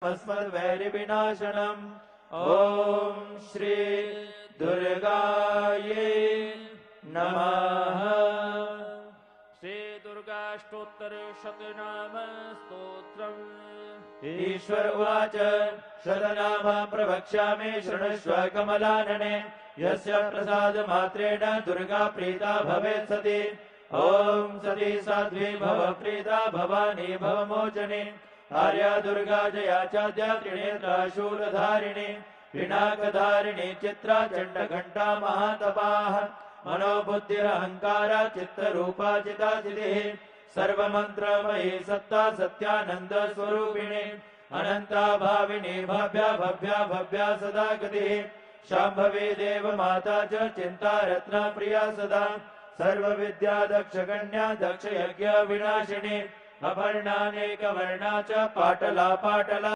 अस्मद्वैरिविनाशनम्। ॐ श्री दुर्गायै नमः। श्री दुर्गाष्टोत्तरशतनाम स्तोत्रम्। ईश्वर उवाच शतनाम प्रवक्ष्यामि शृणुष्व कमलानने। यस्य प्रसादमात्रेण दुर्गा प्रीता भवेत् सती। ॐ सती साध्वी भव प्रीता भवानी भवमोचनी। आर्या दुर्गा जया चाद्या त्रिनेत्रा शूलधारिणी। पिनाकधारिणी चित्रा चण्डघण्टा महातपाः। मनोबुद्धिरहङ्कारा चित्तरूपा चिदाचितिः। सर्वमन्त्रमयी सत्ता सत्यानन्द स्वरूपिणी। अनन्ता भाविनी भव्या भव्या भव्या सदा गतिः। शाम्भवी देव माता च चिन्ता रत्ना प्रिया सदा। सर्वविद्या दक्षगण्या दक्षयज्ञ विनाशिनी। अपर्णानेकवर्णा च पाटला पाटला।